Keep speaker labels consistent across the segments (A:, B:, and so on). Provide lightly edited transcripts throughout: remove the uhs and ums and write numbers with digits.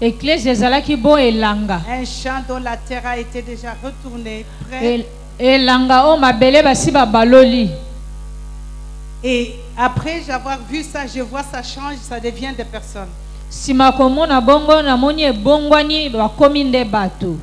A: Église ezalaki bo elanga.
B: Un champ dont la terre a été déjà retournée, prêt.
A: Elanga o mabele basi ba baloli.
B: Et après avoir vu ça, je vois ça change, ça devient des personnes.
A: Sima komona bongo na moni ebongwani bakomi nde bato.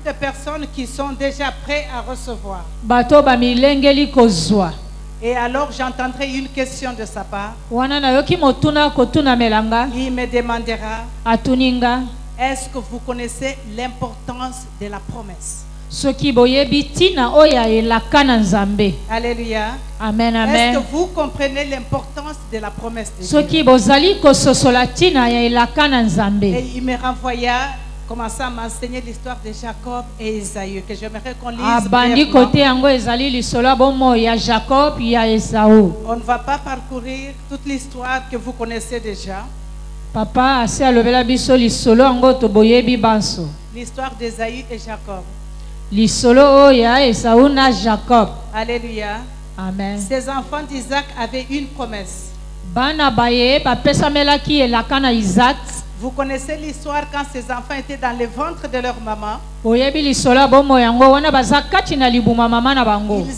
B: Des personnes qui sont déjà prêtes à recevoir.
A: Bato ba milengeli kozwa.
B: Et alors j'entendrai une question de sa part.
A: Wana na yoki motuna kotuna melanga.
B: Il me demandera,
A: atuninga,
B: est-ce que vous connaissez l'importance de la promesse?
A: Soki boyebi tina oya elaka na Nzambe.
B: Alléluia.
A: Amen, amen.
B: Est-ce que vous comprenez l'importance de la promesse de Dieu?
A: Soki bozali kososola tina ya elaka na Nzambe.
B: Et il me renvoya, commença à m'enseigner l'histoire de Jacob et Esaü, que j'aimerais qu'on lise
A: Abandi kote yango ezali lisolo bomo ya Jacob ya Esaü.
B: On ne va pas parcourir toute l'histoire que vous connaissez déjà.
A: Papa ase alobela biso lisolo yango to boyebi banso.
B: L'histoire d'Esaü et Jacob.
A: Lisolo oya Esaü na Jacob.
B: Alléluia.
A: Amen.
B: Ces enfants d'Isaac avaient une promesse.
A: Bana baye bapesamelaki elaka na Isaac.
B: Vous connaissez l'histoire quand ces enfants étaient dans le ventre de leur maman. Ils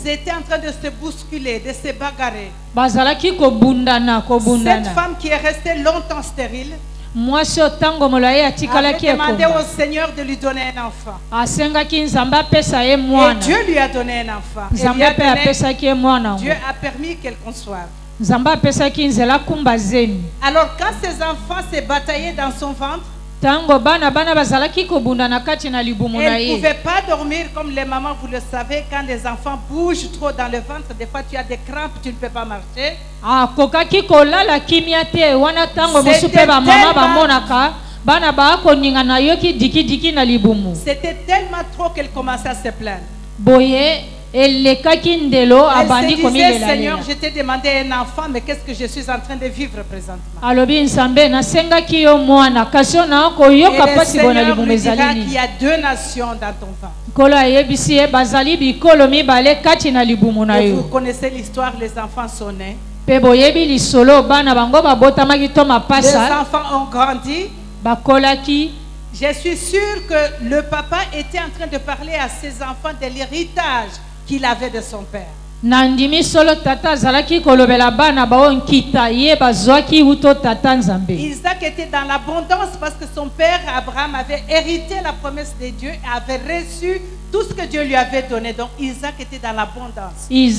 B: étaient en train de se bousculer, de se bagarrer. Cette femme qui est restée longtemps stérile, avait demandé au Seigneur de lui donner un enfant. Et Dieu lui a donné un enfant. Dieu a permis qu'elle conçoive. Alors quand ses enfants se bataillaient dans son ventre, elle ne pouvait pas dormir comme les mamans, vous le savez, quand les enfants bougent trop dans le ventre, des fois tu as des crampes, tu ne peux pas marcher. C'était tellement trop qu'elle commençait à se plaindre. Elle se disait, Seigneur, je t'ai demandé un enfant, mais qu'est-ce que je suis en train de vivre présentement? Et le Seigneur lui dira qu'il y a 2 nations dans ton ventre. Et vous connaissez l'histoire, les enfants sont nés. Les enfants ont grandi. Je suis sûre que le papa était en train de parler à ses enfants de l'héritage qu'il avait de son père. Isaac était dans l'abondance parce que son père Abraham avait hérité la promesse de Dieu et avait reçu tout ce que Dieu lui avait donné. Donc Isaac était dans l'abondance. Et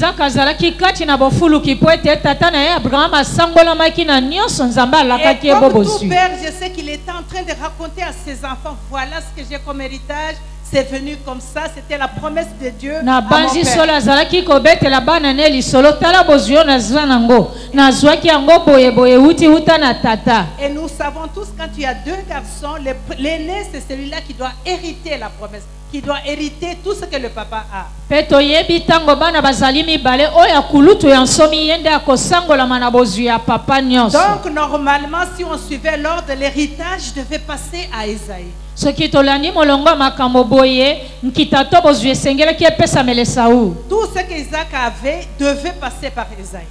B: comme tout père, je sais qu'il était en train de raconter à ses enfants, voilà ce que j'ai comme héritage. C'est venu comme ça, c'était la promesse de Dieu à mon père. Et nous savons tous, quand tu as 2 garçons, l'aîné c'est celui-là qui doit hériter la promesse, qui doit hériter tout ce que le papa a. Donc normalement, si on suivait l'ordre, l'héritage devait passer à Esaü. Tout ce qu'Isaac avait devait passer par Esaü.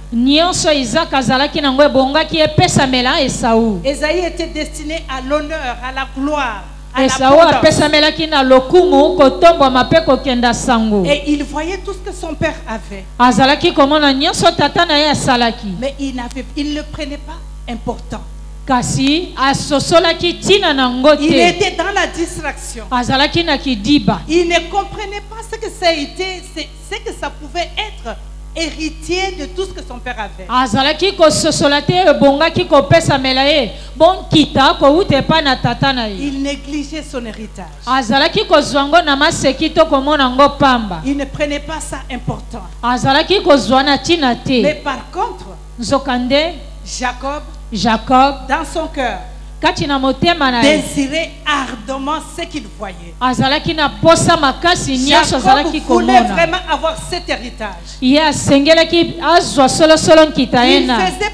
B: Esaü était destiné à l'honneur, à la gloire, à et il voyait tout ce que son père avait. Mais il ne le prenait pas important. Il était dans la distraction. Il ne comprenait pas ce que ça a été, ce que ça pouvait être héritier de tout ce que son père avait. Il négligeait son héritage. Il ne prenait pas ça important. Mais par contre, Jacob, dans son cœur, désirait ardemment ce qu'il voyait. Jacob voulait vraiment avoir cet héritage. Il faisait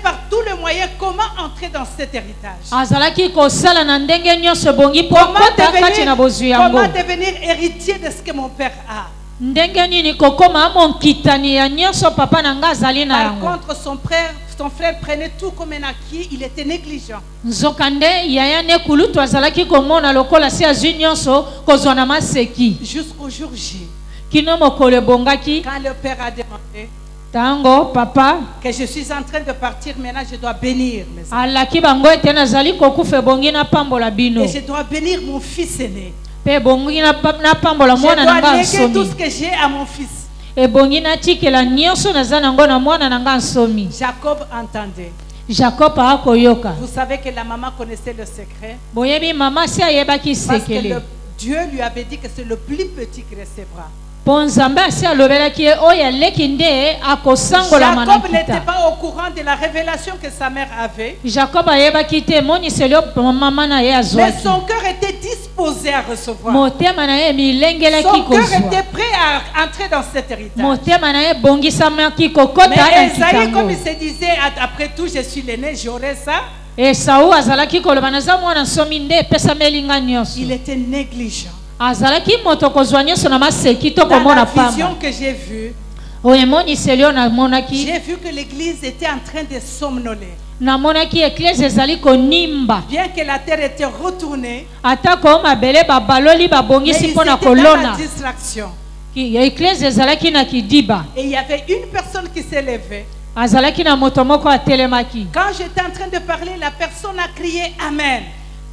B: par tous les moyens comment entrer dans cet héritage. Comment devenir héritier de ce que mon père a. Par contre, ton frère prenait tout comme un acquis, il était négligent.
A: nzokande yaya nekulu twazalaki komona lokola si azwi nyonso kozwa na maseki
B: Jusqu'au jour J,
A: kino mokolo ebongaki
B: quand le père a demandé
A: tango papa
B: que je suis en train de partir, maintenant je dois bénir mes enfants.
A: alaki bango ete nazali kokufa ebongi napambola bino
B: Et je dois bénir mon fils aîné.
A: mpe ebongi napambola
B: Je
A: mwana na
B: dois
A: nga
B: léguer tout ce
A: nsomi
B: que j'ai à mon fils.
A: ebongi natikela nyonso naza nango na mwana na nga nsomi.
B: Jacob entendait.
A: Jacob akoyoka.
B: Vous savez que la maman connaissait le secret.
A: boyebi mama si ayebaki
B: Parce que
A: sekele
B: Dieu lui avait dit que c'est le plus petit qui recevra.
A: mpo nzambe asi alobelaki ye oyo aleki nde akosangolama na
B: Jacob n'était
A: nkita.
B: pas au courant de la révélation que sa mère avait.
A: Jacob ayebaki te emoniseli oyo mama na ye
B: Mais
A: azwaki.
B: son cœur était disposé à recevoir.
A: motema na ye emilengelaki
B: Son cœur
A: kozwa.
B: était prêt à entrer dans cet héritage.
A: motema na ye ebongisamaki kokota na
B: Mais
A: nkita
B: Esaïe, comme il
A: yango.
B: se disait, après tout, je suis l'aîné, j'aurai ça.
A: esau azalaki koloba naza mwana nsomi nde epesameli nga nyonso.
B: Il était négligent.
A: azalaki moto kozwa nyonso na maseki to
B: Dans la
A: komona
B: vision
A: pamba.
B: que j'ai vue,
A: oyo emoniseli oyo namonaki
B: j'ai vu que l'église était en train de somnoler.
A: namonaki eklese ezali konimba
B: Bien que la terre était retournée,
A: atako mabele babaloli
B: mais
A: babongisi
B: ils
A: mpo
B: étaient
A: na
B: dans la
A: kolona.
B: distraction.
A: eklese ezalaki na kidiba
B: Et il y avait une personne qui s'est levée.
A: azalaki na moto moko atelemaki.
B: Quand j'étais en train de parler, la personne a crié Amen.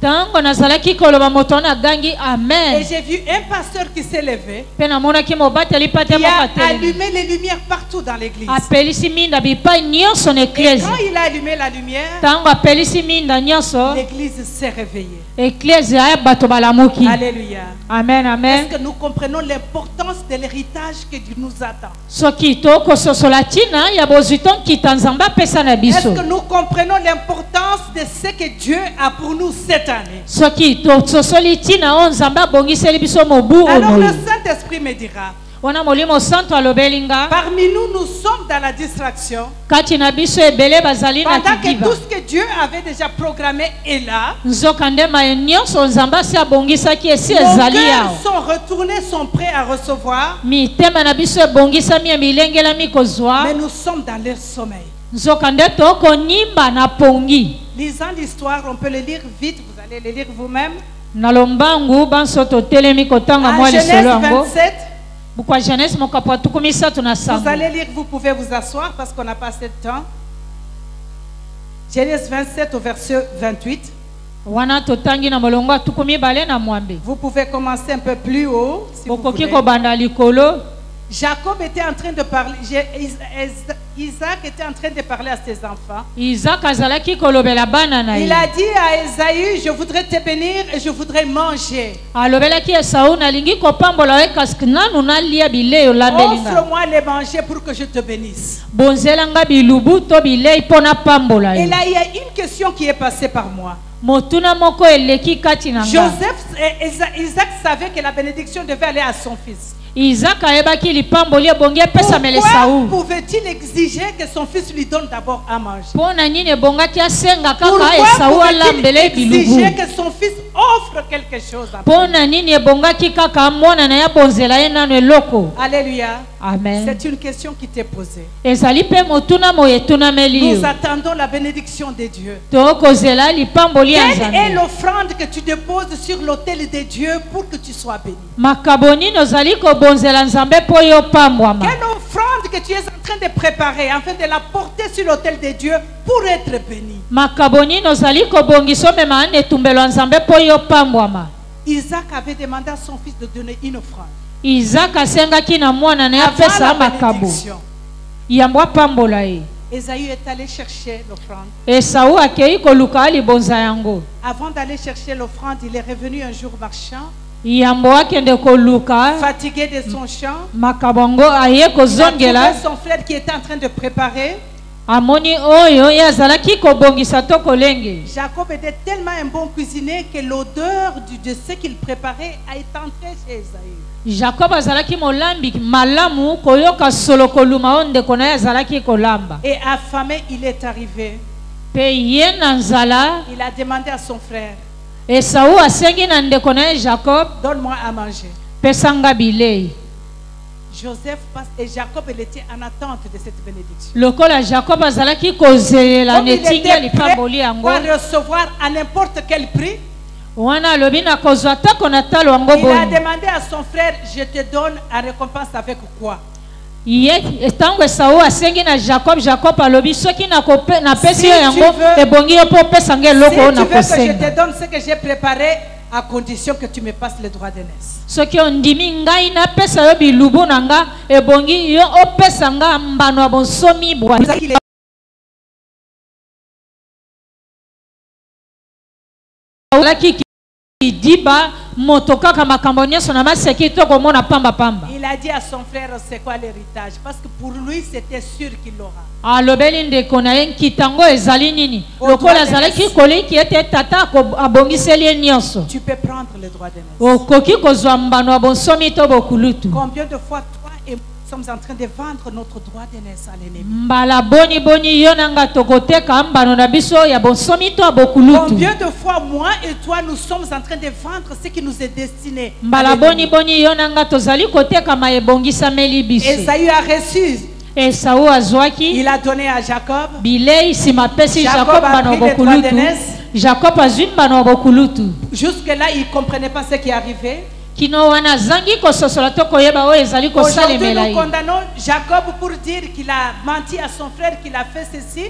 A: ntango nazalaki koloba moto wana agangi
B: Et
A: amen
B: j'ai vu un pasteur qui s'est levé,
A: mpe namonaki mobateli pate
B: qui
A: moko
B: a
A: atelemi
B: allumé les lumières partout dans l'église.
A: apelisi minda bipai nyonso na
B: Et
A: eklese.
B: quand il a allumé la lumière,
A: ntango apelisi minda nyonso
B: l'église s'est réveillée.
A: eklese aya bato balamuki.
B: Alléluia.
A: amen amen.
B: Est-ce que nous comprenons l'importance de l'héritage que Dieu nous attend?
A: soki tokososola ntina ya bozwi to nkita nzambe apesa na
B: Est-ce
A: biso.
B: que nous comprenons l'importance de ce que Dieu a pour nous cette année?
A: soki tososoli ntina oyo nzambe abongiseli biso mobu
B: Alors le
A: oyo.
B: Saint-Esprit me dira,
A: wana molimo santo alobeli nga
B: parmi nous, nous sommes dans la distraction.
A: kati na biso ebele bazali na
B: Pendant que
A: kidiba.
B: tout ce que Dieu avait déjà programmé est là,
A: nzoka ndema ye nyonso nzambe asi abongisaki esi
B: nos
A: ezali
B: cœurs
A: awa.
B: sont retournés, sont prêts à recevoir,
A: mitema na biso ebongisami emilengelami kozwa.
B: mais nous sommes dans leur sommeil.
A: nzoka nde tokonimba na pongi.
B: Lisant l'histoire, on peut le lire vite, vous allez le lire vous-même.
A: na lombangu banso totelemi kotanga
B: En
A: mwa
B: Genèse
A: lisolo yango
B: 27,
A: bukwa Genèse mokapo ya 13 na
B: vous
A: sango.
B: allez lire, vous pouvez vous asseoir parce qu'on n'a pas assez de temps. Genèse 27 au verset 28.
A: wana totangi na molongo ya 12 na mwambe.
B: Vous pouvez commencer un peu plus haut. Si vous
A: bokoki
B: voulez.
A: kobanda likolo.
B: Jacob était en train de parler, Isaac était en train de parler à ses enfants.
A: Isaac azalaki kolobela bana na
B: Il
A: ye.
B: a dit à Esaü, je voudrais te bénir et je voudrais manger.
A: alobelaki esau nalingi kopambola ye kasi nanu nalia bilei olandeli nga.
B: Offre-moi les manger pour que je te bénisse.
A: bonzelanga bilubu to bilei mpo napambola
B: Et
A: ye.
B: là, il y a une question qui est passée par moi.
A: motuna moko eleki kati na nga.
B: Joseph et Isaac savaient que la bénédiction devait aller à son fils.
A: Isaac ayebaki lipamboli ebongi epesamela
B: Pourquoi
A: esau.
B: pouvait-il exiger que son fils lui donne d'abord à manger?
A: mpo na nini ebongaki asenga kaka
B: Pourquoi
A: esau
B: pouvait-il
A: alambele
B: exiger
A: bilubu.
B: que son fils offre quelque chose à
A: mpo na nini ebongaki kaka mwana na ye abonzela ye nano eloko.
B: Alléluia.
A: amen.
B: C'est une question qui t'est posée.
A: ezali mpe motuna moyo etunameli
B: Nous
A: yo.
B: attendons la bénédiction de Dieu.
A: tokozela lipamboli ya
B: Quelle est
A: nzambe.
B: l'offrande que tu déposes sur l'autel de Dieu pour que tu sois béni?
A: makabo nini ozali kobonzela nzambe mpo yo pambwama.
B: Quelle offrande que tu es en train de préparer afin de la porter sur l'autel de Dieu pour être béni?
A: makabo nini ozali kobongisa omema na etumbelo ya nzambe mpo yo pambwama.
B: Isaac avait demandé à son fils de donner une offrande.
A: Isaac asengaki na mwana na ye
B: Avant
A: apesa
B: la
A: makabo
B: bénédiction,
A: yambo apambola ye.
B: Esaü est allé chercher l'offrande.
A: esau akei koluka libonza yango.
B: Avant d'aller chercher l'offrande, il est revenu un jour marchant,
A: yambo akende koluka
B: fatigué de son champ.
A: makabo yango aye
B: Il a
A: kozongela.
B: trouvé son frère qui était en train de préparer.
A: amoni oyo ye azalaki kobongisa to kolenge.
B: Jacob était tellement un bon cuisinier que l'odeur de ce qu'il préparait a été entrée chez Esaü.
A: Jacob azalaki molambi malamu koyoka solo koluma oyo ndeko na ye azalaki kolamba.
B: Et affamé, il est arrivé.
A: mpe ye na nzala
B: Il a demandé à son frère,
A: esau asengi na ndeko na ye Jacob
B: donne-moi à manger.
A: pesanga bilei.
B: Joseph passe et Jacob, il était en attente de cette bénédiction.
A: Lokola Jacob azalaki kozelela
B: Comme il
A: netingi
B: était
A: lipamboli
B: prêt
A: yango.
B: pour recevoir à n'importe quel prix,
A: Wana alobi na kozwa ta kona talo yango
B: il a
A: boni.
B: demandé à son frère, je te donne en récompense avec quoi?
A: Ye tango Esau asengi na Jacob, Jacob alobi soki na pesi
B: Si
A: yo
B: tu
A: yango
B: veux-
A: ebongi yo po pesa nge
B: Si
A: eloko
B: tu
A: oyo
B: veux
A: na
B: que je
A: kosenga.
B: te donne ce que j'ai préparé, à condition que tu me passes le droit d'aînesse.
A: Soki ondimi ngai na pesa yo bilubu na nga ebongi yo opesa nga mbano ya bonsomi bwa. Olaki kidiba moto kaka makambo nyonso na maseki to komona pamba pamba.
B: Il a dit à son frère, c'est quoi l'héritage? Parce que pour lui, c'était sûr qu'il l'aura.
A: Alobeli ndeko na ye nkitango ezali nini
B: Au droit
A: lokola azalaki
B: d'aînesse.
A: koleki ete tata abongiseli ye nyonso
B: Tu peux prendre le droit d'aînesse.
A: okoki kozwa mbano ya bonsomi to bokulutu.
B: Combien de fois toi et moi sommes en train de vendre notre droit d'aînesse à l'ennemi?
A: mbala boni boni yo nanga tokoteka mbano na biso ya bonsomi to ya bokulutu.
B: Combien de fois moi et toi nous sommes en train de vendre ce qui nous est destiné à
A: mbala boni
B: l'ennemi?
A: boni yo nanga tozali kotekama ebongisameli biso.
B: Esaü a reçu,
A: Esau azwaki
B: il a donné à Jacob.
A: bilei nsima apesi
B: Jacob
A: Jacob
B: a
A: mbano ya
B: pris le droit
A: bokulutu.
B: d'aînesse.
A: Jacob azwi mbano ya bokulutu.
B: Jusque-là, il ne comprenait pas ce qui arrivait.
A: kino wana azangi kososola to koyeba oyo ezali
B: Aujourd'hui,
A: kosalemela
B: nous
A: ye.
B: condamnons Jacob pour dire qu'il a menti à son frère, qu'il a fait ceci.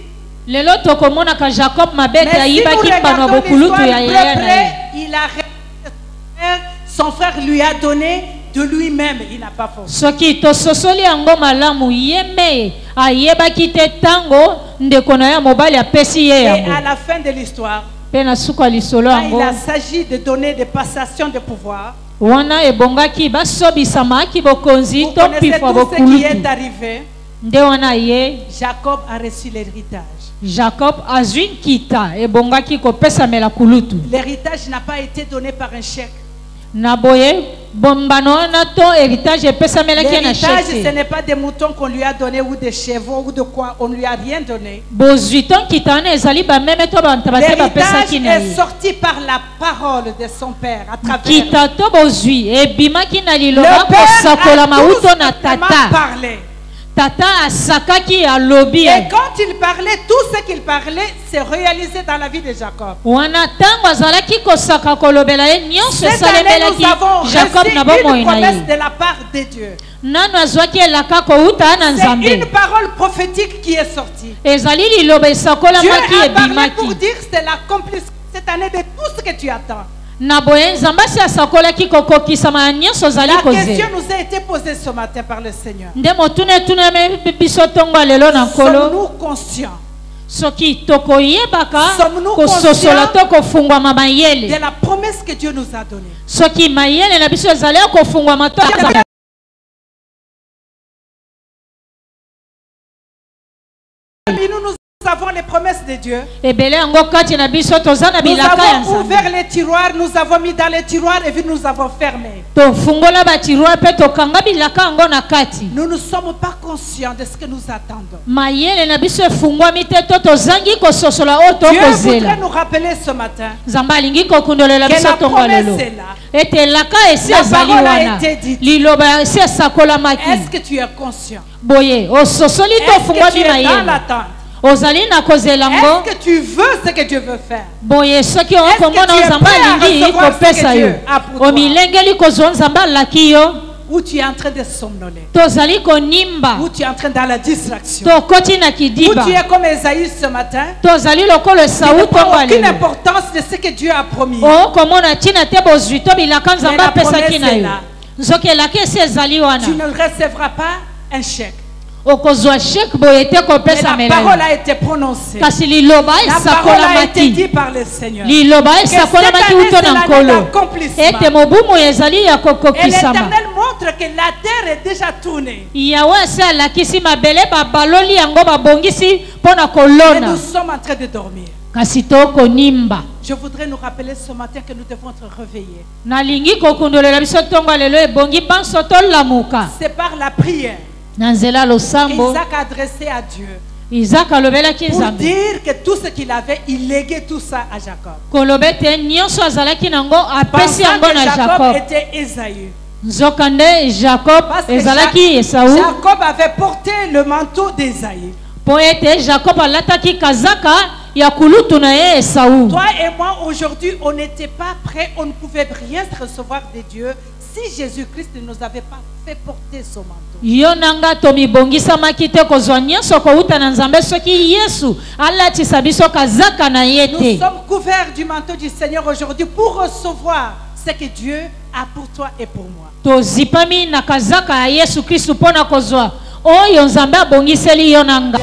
A: lelo tokomonaka Jacob mabe ete
B: Mais si nous
A: ayibaki mbano ya
B: regardons
A: bokulutu
B: l'histoire
A: ya
B: de
A: yaya na ye.
B: près, il a réalisé son frère lui a donné de lui-même, il n'a pas forcé.
A: soki tososoli yango malamu ye me ayebaki te ntango ndeko na ye mobali apesi ye
B: Et
A: yango.
B: à la fin de l'histoire,
A: Mpe na suka ya lisolo
B: quand il
A: yango
B: a s'agit de donner des passations de pouvoir,
A: wana ebongaki basobisamaki bokonzi
B: vous
A: to
B: connaissez
A: mpifwa
B: tout ce qui
A: bokulutu.
B: est arrivé.
A: Nde wana ye
B: Jacob a reçu l'héritage.
A: Jacob azwi nkita ebongaki kopesamela kulutu.
B: L'héritage n'a pas été donné par un chèque.
A: Na boye bombano wana to héritage epesamelaki ye na
B: L'héritage, ce
A: chèque.
B: n'est pas des moutons qu'on lui a donné ou des chevaux ou de quoi. On ne lui a rien donné.
A: bozwi to nkita wana ezali bameme to bantaba te
B: L'héritage
A: bapesaki na
B: est
A: ye.
B: sorti par la parole de son père à travers.
A: Nkita to bozwi ebimaki na
B: Le
A: liloba
B: père
A: kosakola
B: a
A: mauto
B: tout
A: na
B: simplement
A: tata.
B: parlé.
A: Tata asakaki alobi.
B: Et quand il parlait, tout ce qu'il parlait s'est réalisé dans la vie de Jacob.
A: Wana ntango azalaki kosaka kolobela ye nyonso
B: Cette année,
A: esalemelaki
B: nous avons
A: Jacob
B: reçu
A: na
B: une
A: bomoi na
B: promesse
A: ye.
B: de la part de Dieu.
A: Nano azwaki elaka kouta na
B: C'est une
A: nzambe.
B: parole prophétique qui est sortie.
A: Ezali liloba
B: Dieu
A: esakolamaki
B: a parlé
A: ebimaki.
B: pour dire c'est l'accomplissement cette année de tout ce que tu attends.
A: Na boye nzambe asi asakolaki kokokisama ya nyonso ozali
B: La question
A: kozela.
B: nous a été posée ce matin par le Seigneur.
A: Nde motuna etunami biso ntongo ya lelo na nkolo.
B: Sommes-nous conscients
A: Soki tokoyebaka
B: Sommes-nous
A: kososola
B: conscients
A: to kofungwama
B: de
A: mayele.
B: la promesse que Dieu nous a donnée?
A: Soki mayele na biso ezali ya kofungwama to
B: Et nous avons les promesses de Dieu.
A: ebele yango kati na biso toza na
B: Nous
A: bilaka ya
B: avons
A: nzambe.
B: ouvert les tiroirs, nous avons mis dans les tiroirs et puis nous avons fermé.
A: Tofungola batiroir mpe tokanga bilaka yango na kati.
B: Nous ne sommes pas conscients de ce que nous attendons.
A: mayele na biso efungwami te to tozangi kososola oyo
B: Dieu voudrait
A: tokozela.
B: nous rappeler ce matin
A: nzambe alingi kokundolela
B: que
A: biso
B: la
A: ntongo ya lelo
B: promesse est là.
A: ete elaka esi
B: La
A: ezali
B: parole a
A: wana
B: été dite.
A: liloba esi esakolamaki.
B: Est-ce que tu es conscient?
A: boye ososoli to
B: Est-ce que tu
A: ofungwami
B: es dans
A: mayele
B: l'attente?
A: ozali na kozela yango.
B: Est-ce que tu veux ce que Dieu veut faire?
A: boye soki
B: Est-ce que
A: okomona
B: tu es
A: nzambe
B: prêt à
A: alingi
B: recevoir ce
A: kopesa
B: que
A: yo
B: Dieu a pour toi?
A: omilengeli kozwa nzambe alaki yo
B: Ou tu es en train de somnoler?
A: tozali konimba
B: Ou tu es en train dans la distraction?
A: tokoti na
B: Ou
A: kidiba
B: tu es comme Esaü ce matin?
A: tozali lokolo
B: Tu
A: esau
B: ne
A: ntongo
B: prends
A: ya
B: aucune
A: lelo
B: importance de ce que Dieu a promis.
A: okomona ntina te bozwi to bilaka nzambe
B: la
A: apesaki na
B: promesse est
A: yo
B: là.
A: nzoki elaki esi ezali wana
B: Tu ne recevras pas un chèque.
A: okozwa sheke boye te
B: Mais la
A: kopesamela
B: parole
A: yo
B: a été prononcée.
A: kasi liloba
B: La parole a été
A: esakolamaki
B: dite par le Seigneur.
A: liloba
B: Que cette
A: esakolamaki
B: année,
A: uto
B: c'est
A: na
B: l'année
A: nkolo
B: d'accomplissement.
A: ete mobumu ezali ya
B: Et
A: kokokisama
B: l'Éternel montre que la terre est déjà tournée.
A: yawe asi alakisi mabele babaloli yango babongisi mpo na
B: Et
A: kolona
B: nous sommes en train de dormir.
A: kasi tokonimba.
B: Je voudrais nous rappeler ce matin que nous devons être réveillés.
A: nalingi kokundolela biso ntongo ya lelo ebongi banso tolamuka
B: C'est par la prière
A: na nzela losambo.
B: qu'Isaac a adressé à Dieu
A: Isaac alobelaki
B: pour
A: nzambe
B: dire que tout ce qu'il avait, il léguait tout ça à Jacob.
A: koloba ete nyonso azalaki nango apesi
B: Pensant
A: yango
B: que
A: na
B: Jacob
A: Jacob.
B: était Ésaü.
A: Nzokande Jacob
B: Parce que
A: ezalaki Esaú.
B: Jacob avait porté le manteau d'Ésaïe.
A: Poète Jacob alataki kazaka ya kulutu na ye Esaú.
B: Toi et moi, aujourd'hui, on n'était pas prêts, on ne pouvait rien recevoir de Dieu si Jésus-Christ ne nous avait pas fait porter son manteau.
A: Yo nanga tomi bongisa makite kozwa nyonso kouta na Nzambe soki Yesu alatisa biso kazaka na ye
B: Nous
A: te.
B: sommes couverts du manteau du Seigneur aujourd'hui pour recevoir ce que Dieu a pour toi et pour moi.
A: Tozipami na kazaka ya Yesu Kristu pona kozwa oyo Nzambe abongiseli yo nanga.